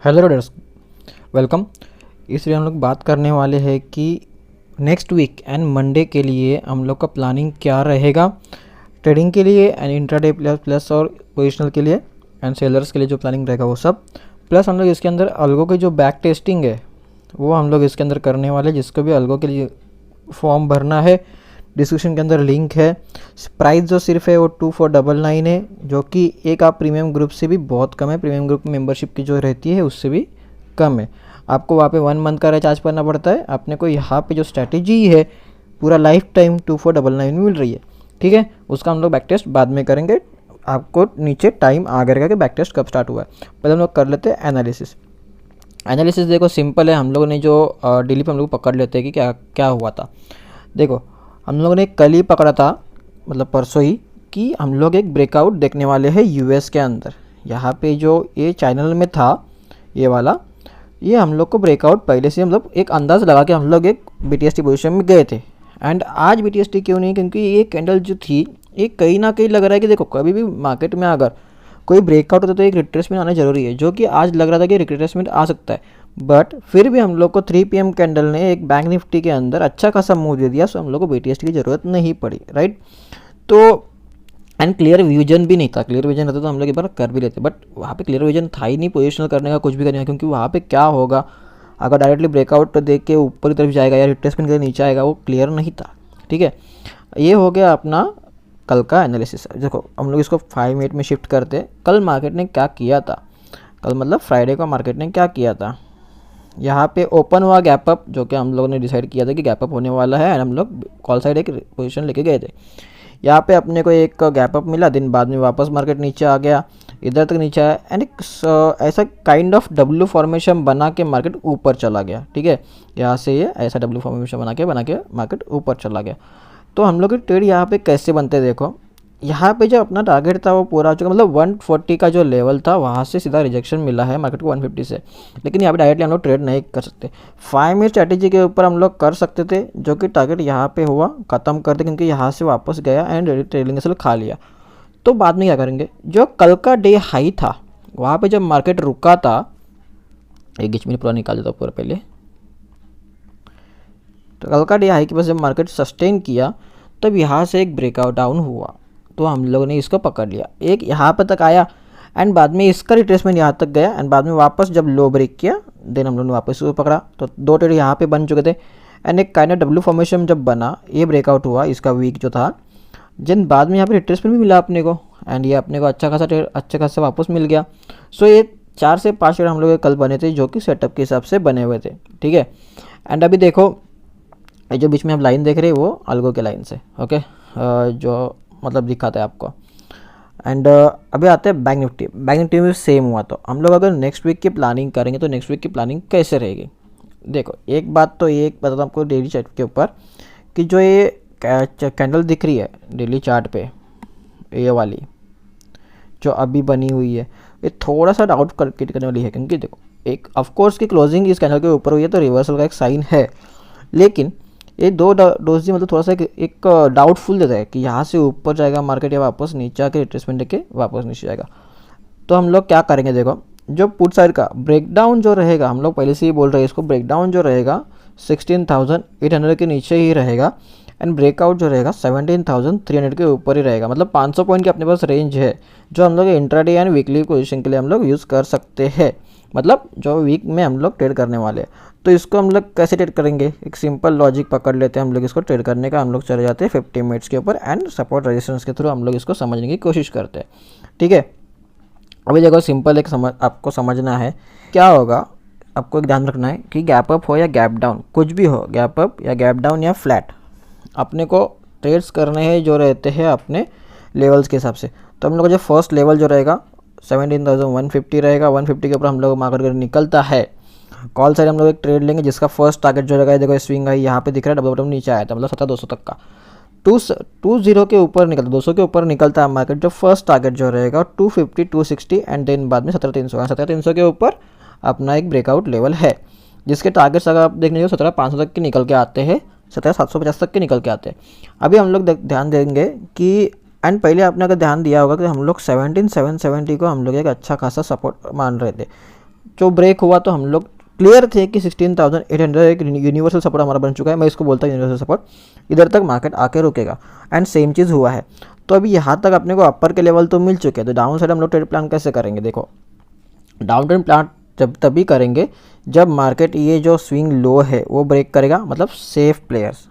Hello traders, welcome. इस video हम लोग बात करने वाले हैं कि नेक्स्ट वीक एंड मंडे के लिए हम लोग का प्लानिंग क्या रहेगा ट्रेडिंग के लिए एंड इंट्राडे प्लस और पोजिशनल के लिए एंड सेलर्स के लिए जो प्लानिंग रहेगा वो सब। प्लस हम लोग इसके अंदर अलगो की जो बैक टेस्टिंग है वो हम लोग इसके अंदर करने वाले, जिसको भी अलगो के लिए फॉर्म भरना है डिस्क्रिप्शन के अंदर लिंक है। प्राइस जो सिर्फ है वो 2499 है, जो कि एक आप प्रीमियम ग्रुप से भी बहुत कम है। प्रीमियम ग्रुप मेंबरशिप की जो रहती है उससे भी कम है। आपको वहाँ पे 1 मंथ का रिचार्ज करना पड़ता है। अपने को यहाँ पे जो स्ट्रैटेजी है पूरा लाइफ टाइम 2499 में मिल रही है। ठीक है, उसका हम लोग बैक टेस्ट बाद में करेंगे। आपको नीचे टाइम आ गया कि बैक टेस्ट कब स्टार्ट हुआ है। पहले हम लोग कर लेते हैं एनालिसिस। एनालिसिस देखो सिंपल है। हम लोगों ने जो डेली पे हम लोग पकड़ लेते हैं कि क्या क्या हुआ था। देखो हम लोगों ने कल ही पकड़ा था, मतलब परसों ही, कि हम लोग एक ब्रेकआउट देखने वाले हैं यूएस के अंदर। यहाँ पे जो ये चैनल में था ये वाला, ये हम लोग को ब्रेकआउट पहले से मतलब एक अंदाज़ लगा कि हम लोग एक बीटीएसटी पोजीशन में गए थे। एंड आज बीटीएसटी क्यों नहीं, क्योंकि ये कैंडल जो थी ये कहीं ना कहीं लग रहा है कि देखो कभी भी मार्केट में अगर कोई ब्रेकआउट होता है तो एक रिट्रेसमेंट आना जरूरी है, जो कि आज लग रहा था कि रिट्रेसमेंट आ सकता है। बट फिर भी हम लोग को 3 PM कैंडल ने एक बैंक निफ्टी के अंदर अच्छा खासा मूव दे दिया, सो हम लोग को बीटीएसटी की ज़रूरत नहीं पड़ी, राइट। तो एंड क्लियर विजन भी नहीं था। क्लियर विजन रहता तो हम लोग एक बार कर भी लेते, बट वहाँ पे क्लियर विजन था ही नहीं पोजिशनल करने का, कुछ भी करने का। क्योंकि वहाँ पे क्या होगा अगर डायरेक्टली ब्रेकआउट देख के ऊपर की तरफ जाएगा या रिट्रेसमेंट के नीचे आएगा, वो क्लियर नहीं था। ठीक है, ये हो गया अपना कल का एनालिसिस। देखो हम लोग इसको 5 मिनट में शिफ्ट करते। कल मार्केट ने क्या किया था, कल मतलब फ्राइडे को मार्केट ने क्या किया था। यहाँ पे ओपन हुआ गैप अप, जो कि हम लोगों ने डिसाइड किया था कि गैप अप होने वाला है, एंड हम लोग कॉल साइड एक पोजीशन लेके गए थे। यहाँ पे अपने को एक गैप अप मिला, दिन बाद में वापस मार्केट नीचे आ गया, इधर तक नीचे आया, एंड ऐसा काइंड ऑफ डब्ल्यू फॉर्मेशन बना के मार्केट ऊपर चला गया। ठीक है, यहाँ से ये ऐसा डब्ल्यू फॉर्मेशन बना के मार्केट ऊपर चला गया। तो हम लोग के ट्रेड यहाँ पे कैसे बनते, देखो यहाँ पे जो अपना टारगेट था वो पूरा हो चुका, मतलब 140 का जो लेवल था वहाँ से सीधा रिजेक्शन मिला है मार्केट को 150 से। लेकिन यहाँ पे डायरेक्टली हम लोग ट्रेड नहीं कर सकते। 5 मिनट स्ट्रैटेजी के ऊपर हम लोग कर सकते थे, जो कि टारगेट यहाँ पे हुआ ख़त्म कर दे, क्योंकि यहाँ से वापस गया एंड ट्रेलिंग एसएल खा लिया। तो बाद में क्या करेंगे, जो कल का डे हाई था वहाँ पर जब मार्केट रुका था, एक बीच में पूरा निकाल देता पूरा पहले। तो कल का डे हाई के पास जब मार्केट सस्टेन किया तब यहाँ से एक ब्रेकआउट डाउन हुआ, तो हम लोगों ने इसको पकड़ लिया। एक यहाँ पर तक आया एंड बाद में इसका रिट्रेसमेंट यहाँ तक गया, एंड बाद में वापस जब लो ब्रेक किया देन हम लोगों ने वापस इसको पकड़ा। तो 2 ट्रेड यहाँ पे बन चुके थे, एंड एक काइंड ऑफ डब्ल्यू फॉर्मेशन जब बना, ये ब्रेकआउट हुआ इसका वीक जो था, जिन बाद में यहाँ पे रिट्रेसमेंट भी मिला अपने को, एंड ये अपने को अच्छा खासा वापस मिल गया। सो ये 4 से 5 ट्रेड हम लोग कल बने थे, जो कि सेटअप के हिसाब से बने हुए थे। ठीक है, एंड अभी देखो ये जो बीच में आप लाइन देख रहे हैं वो अलगो के लाइन से, ओके, जो मतलब दिखाता है आपको। एंड अभी आते हैं बैंक निफ्टी। बैंक निफ्टी में सेम हुआ। तो हम लोग अगर नेक्स्ट वीक की प्लानिंग करेंगे तो नेक्स्ट वीक की प्लानिंग कैसे रहेगी, देखो एक बात तो ये बताता हूँ आपको डेली चार्ट के ऊपर, कि जो ये कैंडल दिख रही है डेली चार्ट पे, ये वाली जो अभी बनी हुई है, ये थोड़ा सा डाउट करने वाली है। क्योंकि देखो एक ऑफकोर्स की क्लोजिंग इस कैंडल के ऊपर हुई है तो रिवर्सल का एक साइन है, लेकिन ये 2 डोज मतलब थोड़ा सा एक डाउटफुल देता है कि यहाँ से ऊपर जाएगा मार्केट या वापस नीचे आके रिट्रेसमेंट लेके वापस नीचे जाएगा। तो हम लोग क्या करेंगे, देखो जो पुट साइड का ब्रेकडाउन जो रहेगा, हम लोग पहले से ही बोल रहे हैं इसको, ब्रेकडाउन जो रहेगा 16,800 के नीचे ही रहेगा, एंड ब्रेकआउट जो रहेगा 17,300 के ऊपर ही रहेगा। मतलब 500 पॉइंट की अपने पास रेंज है, जो हम लोग इंट्राडे एंड वीकली पोजीशन के लिए हम लोग यूज़ कर सकते हैं। मतलब जो वीक में हम लोग ट्रेड करने वाले हैं, तो इसको हम लोग कैसे ट्रेड करेंगे, एक सिंपल लॉजिक पकड़ लेते हैं हम लोग इसको ट्रेड करने का। हम लोग चले जाते हैं 50 मिनट्स के ऊपर, एंड सपोर्ट रेजिस्टेंस के थ्रू हम लोग इसको समझने की कोशिश करते हैं। ठीक है, अभी देखो सिंपल एक आपको समझना है क्या होगा। आपको एक ध्यान रखना है कि गैप अप हो या गैप डाउन, कुछ भी हो, गैप अप या गैप डाउन या फ्लैट, अपने को ट्रेड्स करने हैं जो रहते हैं अपने लेवल्स के हिसाब से। तो हम लोग का जो फर्स्ट लेवल जो रहेगा 17,150 रहेगा। 150 के ऊपर हम लोग मार्केट अगर निकलता है, कॉल साइड हम लोग एक ट्रेड लेंगे जिसका फर्स्ट टारगेट जो रहेगा, देखो स्विंग है यहाँ पे दिख रहा है, डबल बॉटम नीचे आया था, मतलब 17,200 तक का 20 के ऊपर निकलता, 200 के ऊपर निकलता है मार्केट, जो फर्स्ट टारगेट जो रहेगा 250 260, एंड देन बाद में 17,300 के ऊपर अपना एक ब्रेकआउट लेवल है, जिसके टारगेट्स अगर आप देखने जो 17,500 तक के निकल के आते हैं, 17,750 तक के निकल के आते हैं। अभी हम लोग ध्यान देंगे कि, एंड पहले आपने अगर ध्यान दिया होगा कि हम लोग 17,770 को हम लोग एक अच्छा खासा सपोर्ट मान रहे थे। जो ब्रेक हुआ तो हम लोग क्लियर थे कि 16,800 एक यूनिवर्सल सपोर्ट हमारा बन चुका है। मैं इसको बोलता हूँ यूनिवर्सल सपोर्ट, इधर तक मार्केट आके रुकेगा एंड सेम चीज़ हुआ है। तो अभी यहाँ तक अपने को अपर के लेवल तो मिल चुके हैं, तो डाउन साइड हम लोग ट्रेड प्लान कैसे करेंगे? देखो डाउन ट्रेड प्लान जब तभी करेंगे जब मार्केट ये जो स्विंग लो है वो ब्रेक करेगा, मतलब सेफ प्लेयर्स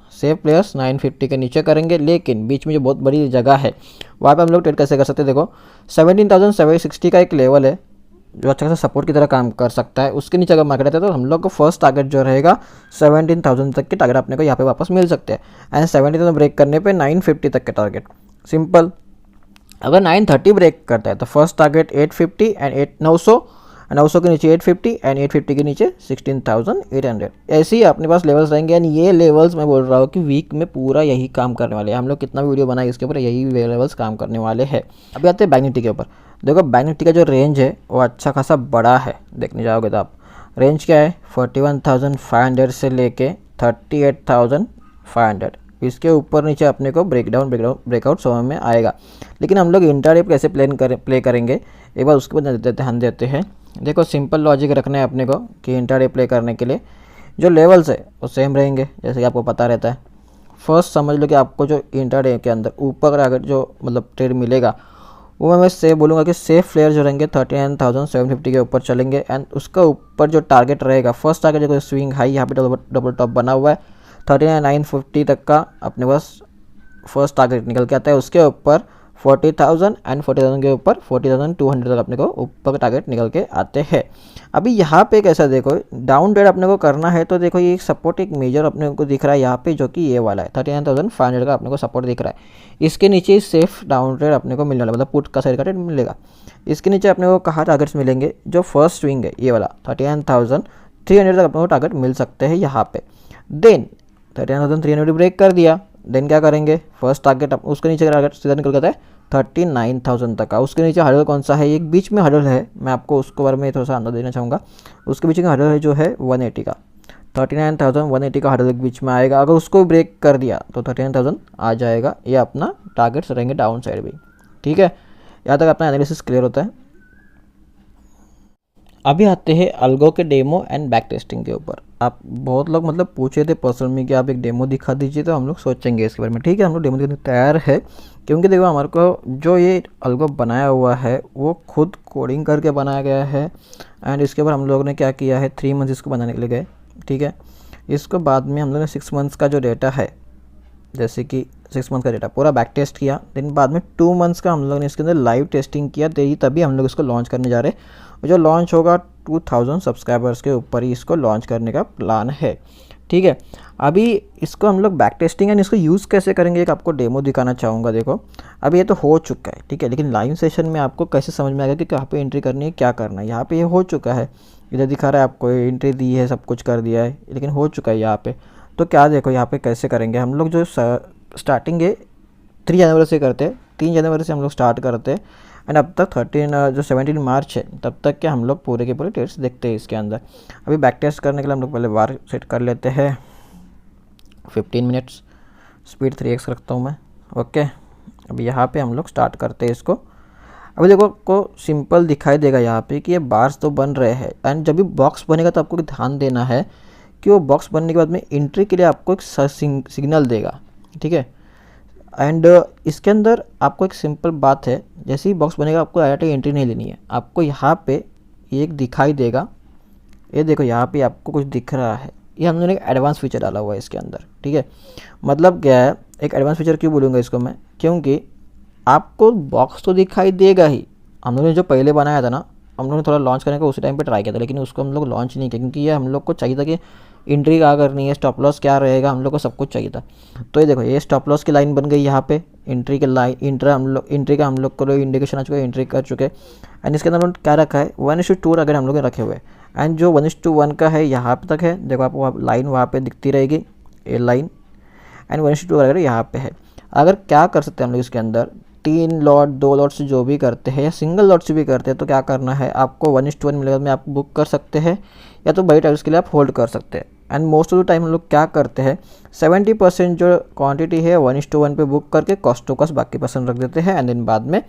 950 के नीचे करेंगे। लेकिन बीच में जो बहुत बड़ी जगह है वहाँ पे हम लोग ट्रेड कैसे कर सकते हैं? देखो 17,760 का एक लेवल है जो अच्छा खासा सपोर्ट की तरह काम कर सकता है। उसके नीचे अगर मार्केट आता है तो हम लोग को फर्स्ट टारगेट जो रहेगा 17,000 तक के टारगेट अपने को यहाँ पे वापस मिल सकते हैं। एंड 17,000 ब्रेक करने पे 950 तक के टारगेट, सिंपल। अगर 930 ब्रेक करता है तो फर्स्ट टारगेट 850 एंड 900 के नीचे 850 एंड 850 के नीचे 16,800। ऐसे ही अपने पास लेवल्स रहेंगे। एंड ये लेवल्स मैं बोल रहा हूँ कि वीक में पूरा यही काम करने वाले हैं। हम लोग कितना वीडियो बनाए इसके ऊपर, यही लेवल्स काम करने वाले हैं। अभी आते हैं बैंक निफ्टी के ऊपर। देखो बैंक निफ्टी का जो रेंज है वो अच्छा खासा बड़ा है, देखने जाओगे तो आप रेंज क्या है 41,500 से लेके 38,500। इसके ऊपर नीचे अपने को ब्रेकआउट समझ में आएगा। लेकिन हम लोग इंट्राडे कैसे प्ले करेंगे एक बार उसके बाद ध्यान देते हैं। देखो सिंपल लॉजिक रखना है अपने को कि इंट्राडे प्ले करने के लिए जो लेवल्स है वो सेम रहेंगे, जैसे कि आपको पता रहता है। फर्स्ट समझ लो कि आपको जो इंट्राडे के अंदर ऊपर अगर जो मतलब ट्रेड मिलेगा वो मैं से बोलूँगा कि सेफ प्लेयर जो रहेंगे 39,750 के ऊपर चलेंगे। एंड उसका ऊपर जो टारगेट रहेगा, फर्स्ट टारगेट जो स्विंग हाई यहाँ पे डबल टॉप बना हुआ है 39,950 तक का अपने पास फर्स्ट टारगेट निकल के आता है। उसके ऊपर 40,000 एंड 40,000 के ऊपर 40,200 तक अपने को ऊपर टारगेट निकल के आते हैं। अभी यहाँ पे कैसा देखो डाउन ट्रेड अपने को करना है तो देखो ये सपोर्ट एक मेजर अपने को दिख रहा है यहाँ पे, जो कि ये वाला है 39,500 का अपने को सपोर्ट दिख रहा है। इसके नीचे सेफ डाउन ट्रेड अपने को मिलने वाला, मतलब पुट का साइड का ट्रेड मिलेगा। इसके नीचे अपने को कहाँ टारगेट्स मिलेंगे? जो फर्स्ट स्विंग है ये वाला 39,300 तक अपने को टारगेट मिल सकते हैं यहाँ पे। देन 39,300 ब्रेक कर दिया, देन क्या करेंगे? फर्स्ट टारगेट उसके नीचे टारगेट सीधा निकल जाता है 39,000 तक का। उसके नीचे हडल कौन सा है? एक बीच में हडल है, मैं आपको उसके बारे में थोड़ा सा अंदाजा देना चाहूँगा। उसके बीच में हडल है जो है 180 का, 39,180 का हडल एक बीच में आएगा। अगर उसको ब्रेक कर दिया तो 39,000 आ जाएगा। ये अपना टारगेट्स रहेंगे डाउन साइड भी, ठीक है। यहाँ तक अपना एनालिसिस क्लियर होता है। अभी आते हैं अल्गो के डेमो एंड बैक टेस्टिंग के ऊपर। आप बहुत लोग मतलब पूछे थे पर्सनल में कि आप एक डेमो दिखा दीजिए, तो हम लोग सोचेंगे इसके बारे में, ठीक है। हम लोग डेमो दिखाने तैयार है, क्योंकि देखो हमारे को जो ये अल्गो बनाया हुआ है वो खुद कोडिंग करके बनाया गया है। एंड इसके ऊपर हम लोग ने क्या किया है 3 मंथ्स इसको बनाने के लिए गए, ठीक है। इसको बाद में हम लोग ने 6 मंथ्स का जो डेटा है, जैसे कि 6 मंथ का डेटा पूरा बैक टेस्ट किया। देन बाद में 2 मंथ्स का हम लोग ने इसके अंदर लाइव टेस्टिंग किया, तभी हम लोग इसको लॉन्च करने जा रहे हैं। जो लॉन्च होगा 2000 सब्सक्राइबर्स के ऊपर ही इसको लॉन्च करने का प्लान है, ठीक है। अभी इसको हम लोग बैक टेस्टिंग एंड इसको यूज़ कैसे करेंगे एक आपको डेमो दिखाना चाहूँगा। देखो अभी ये तो हो चुका है, ठीक है, लेकिन लाइव सेशन में आपको कैसे समझ में आएगा कि कहाँ पे एंट्री करनी है, क्या करना है। यहाँ पे ये हो चुका है, इधर दिखा रहा है आपको एंट्री दी है, सब कुछ कर दिया है, लेकिन हो चुका है यहाँ पे। तो क्या देखो यहाँ पे कैसे करेंगे हम लोग। जो स्टार्टिंग है 3 जनवरी से करते हैं, 3 जनवरी से हम लोग स्टार्ट करते हैं। एंड अब तक 17 मार्च है, तब तक के हम लोग पूरे के पूरे टेस्ट देखते हैं इसके अंदर। अभी बैक टेस्ट करने के लिए हम लोग पहले बार सेट कर लेते हैं 15 मिनट्स, स्पीड 3x रखता हूँ मैं, ओके। अभी यहाँ पे हम लोग स्टार्ट करते हैं इसको। अभी देखो को सिंपल दिखाई देगा यहाँ पे कि ये बार्स तो बन रहे हैं। एंड जब भी बॉक्स बनेगा तो आपको ध्यान देना है कि वो बॉक्स बनने के बाद में एंट्री के लिए आपको एक सिग्नल देगा, ठीक है। एंड इसके अंदर आपको एक सिंपल बात है, जैसे ही बॉक्स बनेगा आपको डायरेक्ट एंट्री नहीं लेनी है। आपको यहाँ पे एक दिखाई देगा, ये देखो यहाँ पे आपको कुछ दिख रहा है, ये हम लोगों ने एक एडवांस फीचर डाला हुआ है इसके अंदर, ठीक है। मतलब क्या है, एक एडवांस फीचर क्यों बोलूँगा इसको मैं, क्योंकि आपको बॉक्स तो दिखाई देगा ही। हम लोगों ने जो पहले बनाया था ना, हम लोगों ने थोड़ा लॉन्च करने का उसी टाइम पे ट्राई किया था, लेकिन उसको हम लोग लॉन्च नहीं किया, क्योंकि ये हम लोग को चाहिए था कि एंट्री क्या करनी है, स्टॉप लॉस क्या रहेगा, हम लोग को सब कुछ चाहिए था। तो ये देखो ये स्टॉप लॉस की लाइन बन गई यहाँ पे, एंट्री के लाइन एंट्री का हम लोग को इंडिकेशन आ चुका है, एंट्री कर चुके। एंड इसके अंदर क्या रखा है 1:2 अगर हम लोग ने रखे हुए। एंड जो 1:1 का है यहाँ पे तक है, देखो आपको लाइन वहाँ पे दिखती रहेगी, ये लाइन। एंड 1:2 अगर यहाँ पे है। अगर क्या कर सकते हैं हम लोग इसके अंदर 3 लॉट 2 लॉट से जो भी करते हैं या सिंगल लॉट से भी करते हैं, तो क्या करना है आपको 1:1 मिलेगा में आप बुक कर सकते हैं, या तो बड़ी टाइम्स के लिए आप होल्ड कर सकते हैं। And most of the time हम लोग क्या करते हैं 70% जो क्वांटिटी है 1:1 पे बुक करके कॉस्ट टू कॉस्ट बाकी % रख देते हैं। एंड देन बाद में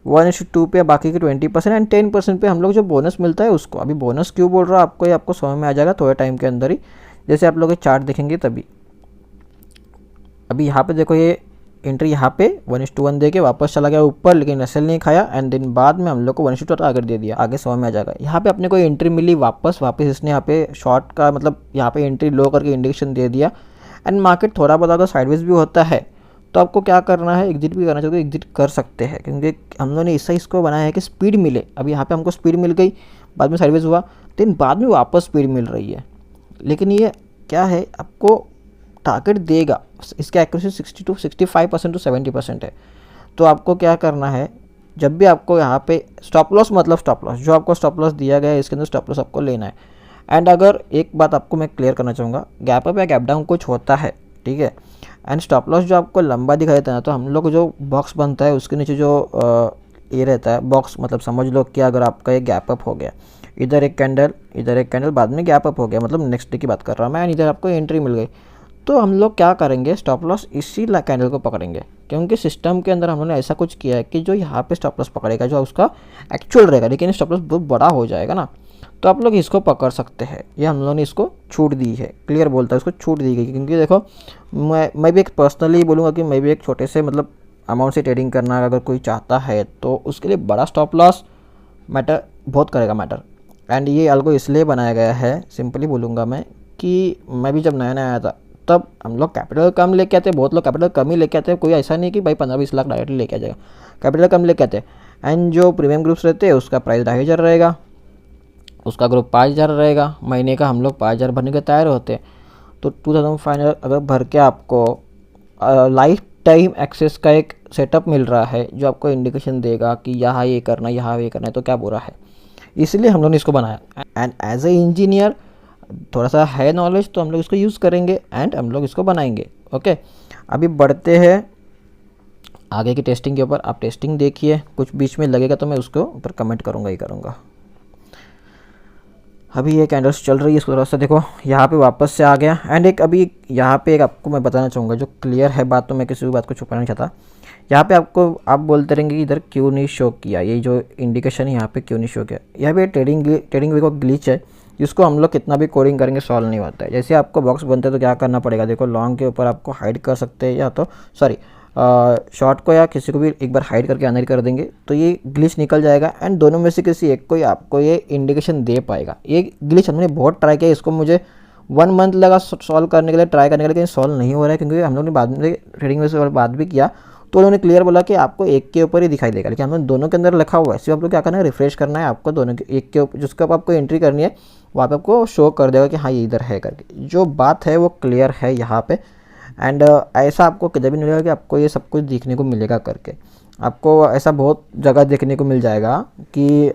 1:2 पे, बाकी के 20% एंड 10% पे हम लोग जो बोनस मिलता है उसको। अभी बोनस क्यों बोल रहा हूँ आपको, ये आपको समझ में आ जाएगा थोड़े टाइम के अंदर ही, जैसे आप लोग ये चार्ट देखेंगे तभी। अभी यहाँ पे देखो ये एंट्री यहाँ पे 1:1 दे के वापस चला गया ऊपर, लेकिन एसएल नहीं खाया एंड देन बाद में हम लोग को 1:2 टारगेट दे दिया। आगे समझ में आ जाएगा। यहाँ पे अपने को एंट्री मिली वापस इसने यहाँ पे शॉर्ट का मतलब यहाँ पे एंट्री लो करके इंडिकेशन दे दिया एंड मार्केट थोड़ा बहुत अगर साइडवेज भी होता है तो आपको क्या करना है, एग्जिट भी करना चाहिए, एग्जिट कर सकते हैं, क्योंकि हम लोगों ने इससे इसको बनाया है कि स्पीड मिले। अभी यहाँ पे हमको स्पीड मिल गई, बाद में साइडवेज हुआ, लेकिन बाद में वापस स्पीड मिल रही है। लेकिन ये क्या है, आपको टारगेट देगा, इसका एक्यूरेसी 65% टू 70% है। तो आपको क्या करना है, जब भी आपको यहाँ पे स्टॉप लॉस मतलब स्टॉप लॉस जो आपको स्टॉप लॉस दिया गया है इसके अंदर स्टॉप लॉस आपको लेना है। एंड अगर एक बात आपको मैं क्लियर करना चाहूँगा, गैप अप या गैप डाउन कुछ होता है, ठीक है, एंड स्टॉप लॉस जो आपको लंबा दिखाई देता है ना, तो हम लोग जो बॉक्स बनता है उसके नीचे जो ये रहता है बॉक्स, मतलब समझ लो कि अगर आपका ये गैप अप हो गया, इधर एक कैंडल बाद में गैप अप हो गया, मतलब नेक्स्ट डे की बात कर रहा हूँ मैं, एंड इधर आपको एंट्री मिल गई, तो हम लोग क्या करेंगे, स्टॉप लॉस इसी कैंडल को पकड़ेंगे, क्योंकि सिस्टम के अंदर हम लोगों ने ऐसा कुछ किया है कि जो यहाँ पे स्टॉप लॉस पकड़ेगा जो उसका एक्चुअल रहेगा, लेकिन स्टॉप लॉस बहुत बड़ा हो जाएगा ना, तो आप लोग इसको पकड़ सकते हैं। ये हम लोगों ने इसको छूट दी है, क्लियर बोलता है, इसको छूट दी गई, क्योंकि देखो मैं भी एक पर्सनली बोलूँगा कि मैं भी एक छोटे से मतलब अमाउंट से ट्रेडिंग करना अगर कोई चाहता है तो उसके लिए बड़ा स्टॉप लॉस मैटर बहुत करेगा मैटर। एंड ये अल्गो इसलिए बनाया गया है, सिंपली बोलूँगा मैं, कि मैं भी जब नया नया आया था तब हम लोग कैपिटल कम लेके आते हैं, बहुत लोग कैपिटल कम ही लेके आते हैं, कोई ऐसा नहीं कि भाई 15-20 लाख डायरेक्टली लेके आ जाएगा, कैपिटल कम लेके आते हैं। एंड जो प्रीमियम ग्रुप्स रहते हैं उसका प्राइस 2,500 रहेगा, उसका ग्रुप 5,000 रहेगा, महीने का हम लोग 5,000 भरने के तैयार होते हैं, तो 2,500 अगर भर के आपको लाइफ टाइम एक्सेस का एक सेटअप मिल रहा है जो आपको इंडिकेशन देगा कि यहाँ ये करना है, यहाँ ये करना है, तो क्या बुरा है, इसलिए हम लोगों ने इसको बनाया। एंड एज ए इंजीनियर थोड़ा सा है नॉलेज तो हम लोग इसको यूज़ करेंगे एंड हम लोग इसको बनाएंगे। ओके, अभी बढ़ते हैं आगे की टेस्टिंग के ऊपर। आप टेस्टिंग देखिए, कुछ बीच में लगेगा तो मैं उसको ऊपर कमेंट करूँगा ही करूँगा। अभी ये कैंडल्स चल रही है, इसको थोड़ा सा देखो, यहाँ पे वापस से आ गया। एंड एक अभी यहाँ पे एक आपको मैं बताना चाहूँगा जो क्लियर है बात, तो मैं किसी भी बात को छुपाना नहीं चाहता। यहाँ पे आपको आप बोलते रहेंगे कि इधर क्यों नहीं शो किया, ये जो इंडिकेशन है यहाँ पे क्यों नहीं शो किया। यहाँ पे ट्रेडिंग वे को ग्लिच है जिसको हम लोग कितना भी कोडिंग करेंगे सॉल्व नहीं होता है। जैसे आपको बॉक्स बनते हैं तो क्या करना पड़ेगा, देखो लॉन्ग के ऊपर आपको हाइड कर सकते हैं, या तो सॉरी शॉर्ट को या किसी को भी एक बार हाइड करके अंदर कर देंगे तो ये ग्लिच निकल जाएगा एंड दोनों में से किसी एक को ही आपको ये इंडिकेशन दे पाएगा। ये ग्लिच हमने बहुत ट्राई किया, इसको मुझे 1 मंथ लगा सॉल्व करने के लिए, ट्राई करने के लिए, लेकिन सॉल्व नहीं हो रहा है, क्योंकि हम लोग ने बाद में ट्रेडिंग में से बात भी किया तो उन्होंने क्लियर बोला कि आपको एक के ऊपर ही दिखाई देगा, लेकिन हमने दोनों के अंदर लिखा हुआ है। सिर्फ आप लोग क्या करना है, रिफ्रेश करना है, आपको दोनों के एक के ऊपर जिसको आपको एंट्री करनी है वहाँ पे आपको शो कर देगा कि हाँ ये इधर है करके। जो बात है वो क्लियर है यहाँ पे। एंड ऐसा आपको किधर भी नहीं मिलेगा कि आपको ये सब कुछ देखने को मिलेगा करके। आपको ऐसा बहुत जगह देखने को मिल जाएगा कि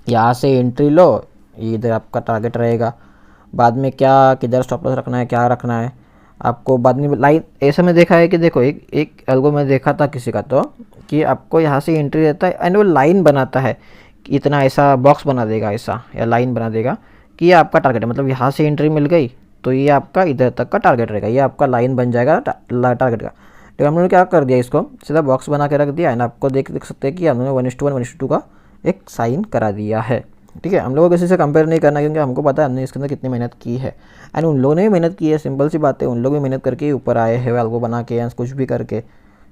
यहाँ से एंट्री लो, ये इधर आपका टारगेट रहेगा, बाद में क्या किधर स्टॉप लॉस रखना है, क्या रखना है आपको बाद में लाइन। ऐसा मैं देखा है कि देखो एक एल्गो में देखा था किसी का, तो कि आपको यहाँ से एंट्री रहता है एंड वो लाइन बनाता है कि इतना ऐसा बॉक्स बना देगा ऐसा, या लाइन बना देगा कि ये आपका टारगेट है, मतलब यहाँ से एंट्री मिल गई तो ये आपका इधर तक का टारगेट रहेगा, ये आपका लाइन बन जाएगा टारगेट का। लेकिन हम लोगों ने क्या कर दिया, इसको सीधा बॉक्स बना के रख दिया एंड आपको देख सकते हैं कि हम लोगों ने 1:1 1:2 का एक साइन करा दिया है। ठीक है, हम लोगों को किसी से कंपेयर नहीं करना, क्योंकि हमको पता है हमने इसके अंदर कितनी मेहनत की है एंड उन लोगों ने भी मेहनत की है। सिंपल सी बात है, उन लोग भी मेहनत करके ऊपर आए हैं, एल्गो बना के या कुछ भी करके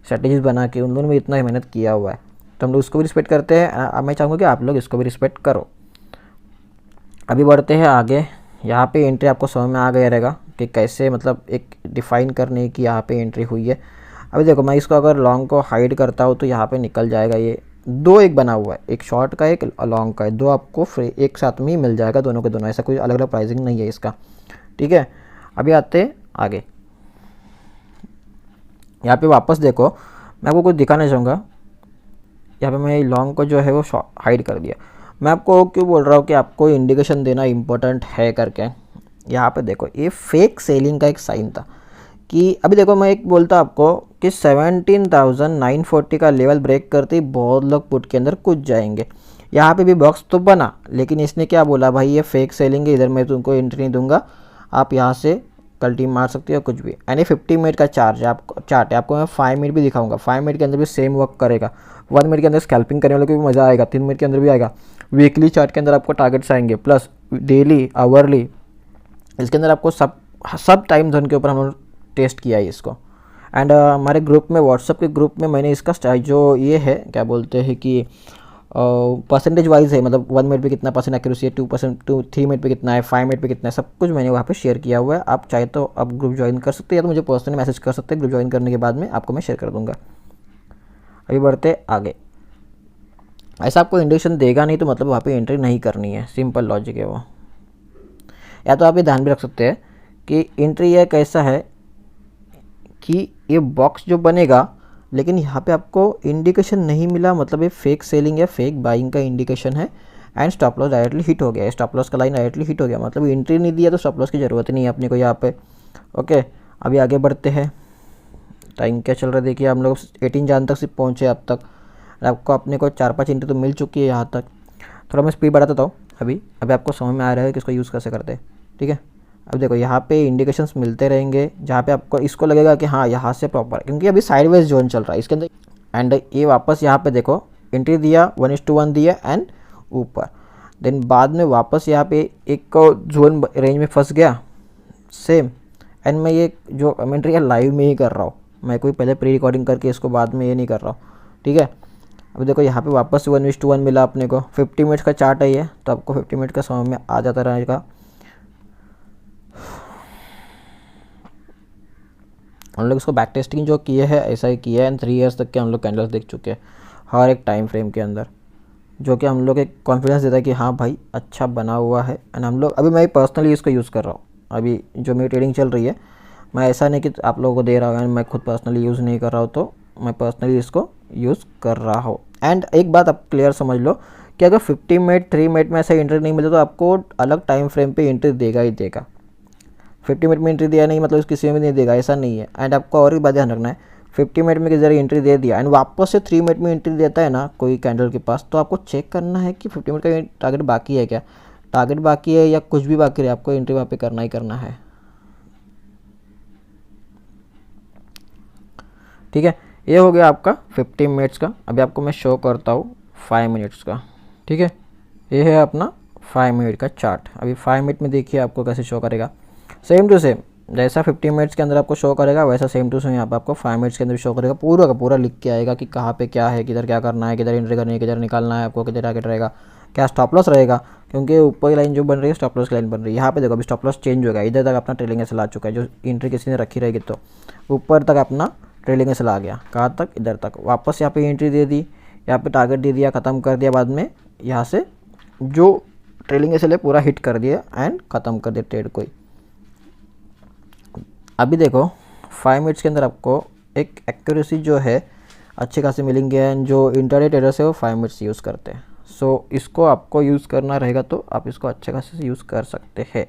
स्ट्रेटेजीज बना के, उन लोगों ने भी इतना ही मेहनत किया हुआ है, तो हम लोग उसको भी रिस्पेक्ट करते हैं। मैं चाहूँगा कि आप लोग इसको भी रिस्पेक्ट करो। अभी बढ़ते हैं आगे। यहाँ पे एंट्री आपको समझ में आ गया रहेगा कि कैसे मतलब एक डिफ़ाइन करने की यहाँ पे एंट्री हुई है। अभी देखो मैं इसको अगर लॉन्ग को हाइड करता हूँ तो यहाँ पे निकल जाएगा, ये दो एक बना हुआ है, एक शॉर्ट का एक लॉन्ग का है, दो आपको फ्री एक साथ में ही मिल जाएगा, दोनों के दोनों, ऐसा कोई अलग अलग प्राइसिंग नहीं है इसका। ठीक है, अभी आते आगे। यहाँ पे वापस देखो, मैं आपको कुछ दिखाना चाहूँगा। यहाँ पे मैं लॉन्ग को जो है वो हाइड कर दिया। मैं आपको क्यों बोल रहा हूँ कि आपको इंडिकेशन देना इम्पोर्टेंट है करके। यहाँ पे देखो ये फेक सेलिंग का एक साइन था कि अभी देखो मैं एक बोलता आपको कि 17,940 का लेवल ब्रेक करते ही बहुत लोग पुट के अंदर कूद जाएंगे। यहाँ पे भी बॉक्स तो बना, लेकिन इसने क्या बोला, भाई ये फेक सेलिंग है, इधर मैं तुमको एंट्री नहीं दूंगा, आप यहाँ से कल्टी मार सकती है कुछ भी। एंड ये 50 मिनट का चार्ट है, आपको मैं 5 मिनट भी दिखाऊंगा। 5 मिनट के अंदर भी सेम वर्क करेगा, 1 मिनट के अंदर स्कैल्पिंग करने वाले को भी मज़ा आएगा, 3 मिनट के अंदर भी आएगा। वीकली चार्ट के अंदर आपको टारगेट्स आएंगे, प्लस डेली, आवरली, इसके अंदर आपको सब टाइम जोन के ऊपर हम लोग टेस्ट किया है इसको। एंड हमारे ग्रुप में, व्हाट्सअप के ग्रुप में मैंने इसका जो ये है क्या बोलते हैं कि परसेंटेज वाइज है, मतलब 1 मिनट पे कितना परसेंट एक्यूरेसी है, 2%, 3 मिनट पे कितना है, 5 मिनट पे कितना है, सब कुछ मैंने वहाँ पे शेयर किया हुआ है। आप चाहे तो आप ग्रुप ज्वाइन कर सकते हैं या तो मुझे पर्सनली मैसेज कर सकते हैं। ग्रुप ज्वाइन करने के बाद में आपको मैं शेयर कर दूँगा। अभी बढ़ते आगे। ऐसा आपको इंडिकेशन देगा नहीं तो मतलब वहाँ पे एंट्री नहीं करनी है, सिंपल लॉजिक है वो। या तो आप ये ध्यान भी रख सकते हैं कि एंट्री यह कैसा है कि ये बॉक्स जो बनेगा, लेकिन यहाँ पे आपको इंडिकेशन नहीं मिला, मतलब ये फेक सेलिंग या फेक बाइंग का इंडिकेशन है। And stop loss directly hit हो गया, स्टॉप लॉस का लाइन डायरेक्टली हिट हो गया, मतलब एंट्री नहीं दिया तो स्टॉप लॉस की ज़रूरत नहीं है अपने को यहाँ पे। ओके, अभी आगे बढ़ते हैं। टाइम क्या चल रहा है देखिए, हम लोग 18 जान तक सिर्फ पहुँचे अब तक। आपको अपने को 4-5 एंट्री तो मिल चुकी है यहाँ तक। थोड़ा मैं स्पीड बढ़ा देता हूँ। अभी आपको समझ में आ रहा है कि इसको यूज़ कैसे करते हैं, ठीक है। अब देखो यहाँ पे इंडिकेशंस मिलते रहेंगे, जहाँ पे आपको इसको लगेगा कि हाँ यहाँ से प्रॉपर है, क्योंकि अभी साइडवेज जोन चल रहा है इसके अंदर। एंड ये वापस यहाँ पे देखो एंट्री दिया, 1:1 दिया एंड ऊपर, देन बाद में वापस यहाँ पे एक जोन रेंज में फंस गया सेम। एंड मैं ये जो कमेंट्री है लाइव में ही कर रहा हूँ, मैं कोई पहले प्री रिकॉर्डिंग करके इसको बाद में ये नहीं कर रहा हूँ, ठीक है। अब देखो यहाँ पे वापस 1:1 मिला अपने को। 50 मिनट्स का चार्ट है ये, तो आपको 50 मिनट का समझ में आ जाता रहेगा। हम लोग इसको बैक टेस्टिंग जो किए है ऐसा ही किया है, एंड 3 ईयर्स तक के हम लोग कैंडल्स देख चुके हैं हर एक टाइम फ्रेम के अंदर, जो कि हम लोग एक कॉन्फिडेंस देता है कि हाँ भाई अच्छा बना हुआ है। एंड हम लोग अभी मैं पर्सनली इसको यूज़ कर रहा हूँ, अभी जो मेरी ट्रेडिंग चल रही है, मैं ऐसा नहीं कि आप लोगों को दे रहा हूँ, मैं खुद पर्सनली यूज़ नहीं कर रहा हूँ, तो मैं पर्सनली इसको यूज़ कर रहा हूँ। एंड एक बात आप क्लियर समझ लो कि अगर 50 मिनट 3 मिनट में ऐसा एंट्री नहीं मिले तो आपको अलग टाइम फ्रेम पे एंट्री देगा ही देगा। 50 मिनट में एंट्री दिया नहीं मतलब किसी में भी नहीं देगा, ऐसा नहीं है। एंड आपको और भी बात ध्यान रखना है, 50 मिनट में किसी जरा एंट्री दे दिया एंड वापस से 3 मिनट में एंट्री देता है ना कोई कैंडल के पास, तो आपको चेक करना है कि 50 मिनट का टारगेट बाकी है क्या, टारगेट बाकी है या कुछ भी बाकी है, आपको एंट्री वहाँ पे करना ही करना है, ठीक है। ये हो गया आपका 50 मिनट्स का। अभी आपको मैं शो करता हूँ 5 मिनट्स का, ठीक है। ये है अपना 5 मिनट का चार्ट। अभी 5 मिनट में देखिए आपको कैसे शो करेगा, सेम टू सेम जैसा 50 मिनट्स के अंदर आपको शो करेगा वैसा सेम टू सेम यहाँ पे आपको 5 मिनट्स के अंदर शो करेगा। पूरा का पूरा लिख के आएगा कि कहाँ पे क्या है, किधर क्या करना है, किधर एंट्री करनी है, किधर निकालना है, आपको किधर टारगेट रहेगा, क्या स्टॉप लॉस रहेगा, क्योंकि ऊपर की लाइन जो बन रही है स्टॉप लॉस की लाइन बन रही है। यहाँ पे देखो अभी स्टॉप लॉस चेंज होगा, इधर तक अपना ट्रेलिंग एसएल आ चुका है, जो एंट्री किसी ने रखी रहेगी तो ऊपर तक अपना ट्रेलिंग एसएल आ गया, कहाँ तक, इधर तक। वापस यहाँ पे एंट्री दे दी, यहाँ पे टारगेट दे दिया, ख़त्म कर दिया, बाद में यहाँ से जो ट्रेलिंग एसएल है पूरा हिट कर दिया एंड ख़त्म कर दिया ट्रेड कोई। अभी देखो 5 मिनट्स के अंदर आपको एक एक्यूरेसी जो है अच्छे खासे मिलेंगे, एंड जो इंटरडे ट्रेडर्स है वो 5 मिनट्स यूज़ करते हैं। सो इसको आपको यूज़ करना रहेगा तो आप इसको अच्छे खासे से यूज़ कर सकते हैं।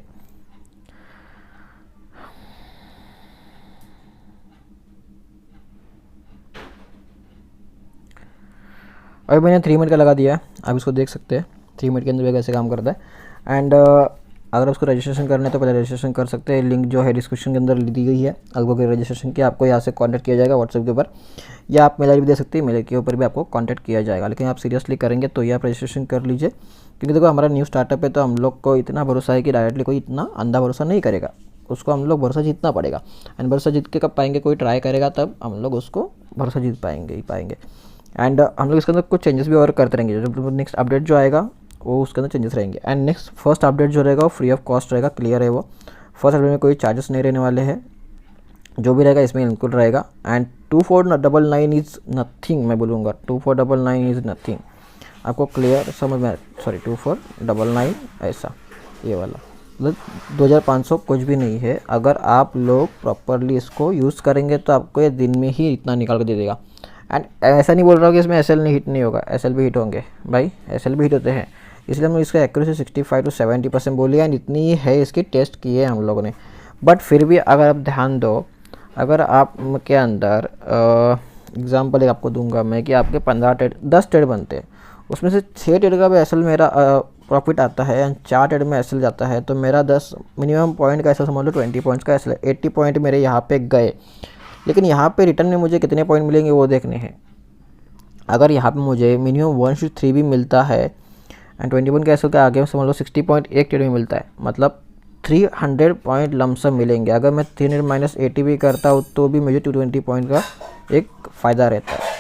अभी मैंने 3 मिनट का लगा दिया है, आप इसको देख सकते हैं 3 मिनट के अंदर कैसे काम करता है। एंड अगर उसको रजिस्ट्रेशन करना है तो पहले रजिस्ट्रेशन कर सकते हैं, लिंक जो है डिस्क्रिप्शन के अंदर दी गई है अल्गो के रजिस्ट्रेशन की। आपको यहाँ से कांटेक्ट किया जाएगा व्हाट्सएप के ऊपर, या आप मेल आई डी भी दे सकते हैं, मेल के ऊपर भी आपको कांटेक्ट किया जाएगा। लेकिन आप सीरियसली करेंगे तो ये आप रजिस्ट्रेशन कर लीजिए, क्योंकि देखो हमारा न्यू स्टार्टअप है तो हम लोग को इतना भरोसा है कि डायरेक्टली कोई इतना अंधा भरोसा नहीं करेगा, उसको हम लोग भरोसा जीतना पड़ेगा। एंड भरोसा जीत के कब पाएंगे, कोई ट्राई करेगा तब हम लोग उसको भरोसा जीत पाएंगे ही पाएंगे। एंड हम लोग इसके अंदर कुछ चेंजेस भी और करते रहेंगे, जो नेक्स्ट अपडेट जो आएगा वो उसके अंदर चेंजेस रहेंगे। एंड नेक्स्ट फर्स्ट अपडेट जो रहेगा वो फ्री ऑफ कॉस्ट रहेगा, क्लियर है वो। फर्स्ट अपडेट में कोई चार्जेस नहीं रहने वाले हैं, जो भी रहेगा इसमें इंक्लूड रहेगा। एंड 2499 इज़ नथिंग, मैं बोलूँगा 2499 इज़ नथिंग, आपको क्लियर समझ में, सॉरी 2499 ऐसा ये वाला, मतलब 2500 कुछ भी नहीं है। अगर आप लोग प्रॉपरली इसको यूज़ करेंगे तो आपको ये दिन में ही इतना निकाल कर दे देगा। एंड ऐसा नहीं बोल रहा हूँ कि इसमें एसएल नहीं हिट नहीं होगा, एसएल भी हिट होंगे भाई, एसएल भी हिट होते हैं, इसलिए हमने इसका एक्यूरेसी 65 to 70% बोली है। एंड इतनी ही है इसकी टेस्ट की है हम लोगों ने। बट फिर भी अगर आप ध्यान दो, अगर आप के अंदर एग्जांपल एक आपको दूंगा मैं कि आपके 15 ट्रेड 10 ट्रेड बनते हैं, उसमें से 6 ट्रेड का भी एसएल मेरा प्रॉफिट आता है एंड 4 ट्रेड में एसएल जाता है तो मेरा 10 मिनिमम पॉइंट का एसएल समझ लो 20 पॉइंट्स का एसएल, 80 पॉइंट मेरे यहाँ पे गए। लेकिन यहाँ पे रिटर्न में मुझे कितने पॉइंट मिलेंगे वो देखने हैं। अगर यहाँ पे मुझे मिनिमम 1/3 भी मिलता है एंड 20 पॉइंट का एसएल के आगे समझ लो 60 पॉइंट एक ट्रेड में मिलता है, मतलब 300 पॉइंट लमसम मिलेंगे। अगर मैं 300 - 80 भी करता हूँ तो भी मुझे 220 पॉइंट का एक फ़ायदा रहता है।